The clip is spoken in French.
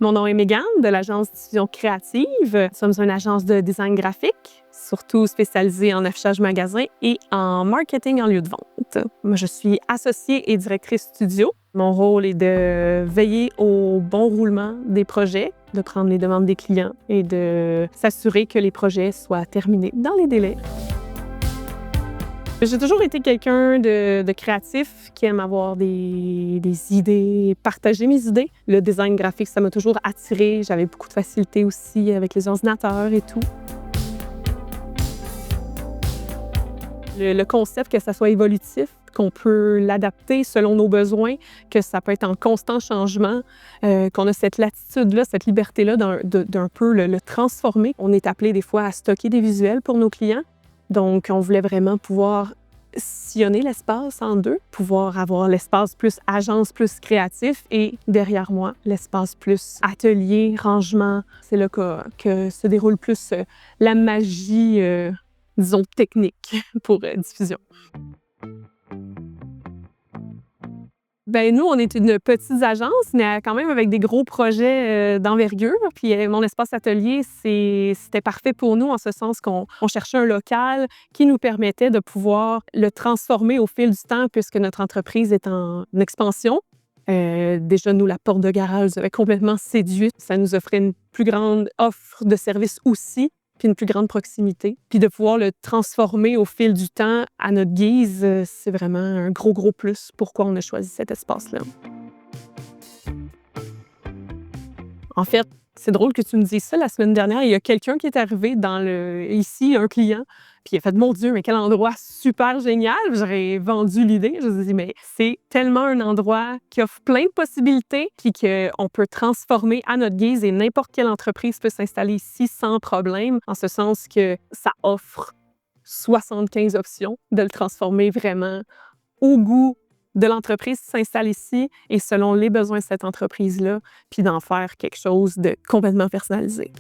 Mon nom est Mégane de l'agence Diffusion Créative. Nous sommes une agence de design graphique, surtout spécialisée en affichage magasin et en marketing en lieu de vente. Moi, je suis associée et directrice studio. Mon rôle est de veiller au bon roulement des projets, de prendre les demandes des clients et de s'assurer que les projets soient terminés dans les délais. J'ai toujours été quelqu'un de créatif qui aime avoir des idées, partager mes idées. Le design graphique, ça m'a toujours attirée. J'avais beaucoup de facilité aussi avec les ordinateurs et tout. Le concept que ça soit évolutif, qu'on peut l'adapter selon nos besoins, que ça peut être en constant changement, qu'on a cette latitude-là, cette liberté-là d'un peu le transformer. On est appelé des fois à stocker des visuels pour nos clients. Donc, on voulait vraiment pouvoir sillonner l'espace en deux, pouvoir avoir l'espace plus agence, plus créatif et derrière moi, l'espace plus atelier, rangement. C'est là que se déroule plus la magie, disons, technique pour diffusion. Ben nous, on est une petite agence, mais quand même avec des gros projets d'envergure. Puis mon espace atelier, c'était parfait pour nous en ce sens qu'on cherchait un local qui nous permettait de pouvoir le transformer au fil du temps puisque notre entreprise est en expansion. Déjà, nous, la porte de garage nous avait complètement séduite. Ça nous offrait une plus grande offre de services aussi, puis une plus grande proximité. Puis de pouvoir le transformer au fil du temps à notre guise, c'est vraiment un gros plus pourquoi on a choisi cet espace-là. En fait, c'est drôle que tu me dises ça. La semaine dernière, il y a quelqu'un qui est arrivé ici, un client, puis il a fait « Mon Dieu, mais quel endroit super génial! » J'aurais vendu l'idée. Je me suis dit « Mais c'est tellement un endroit qui offre plein de possibilités, puis qu'on peut transformer à notre guise et n'importe quelle entreprise peut s'installer ici sans problème, en ce sens que ça offre 75 options de le transformer vraiment au goût de l'entreprise qui s'installe ici et selon les besoins de cette entreprise-là, puis d'en faire quelque chose de complètement personnalisé.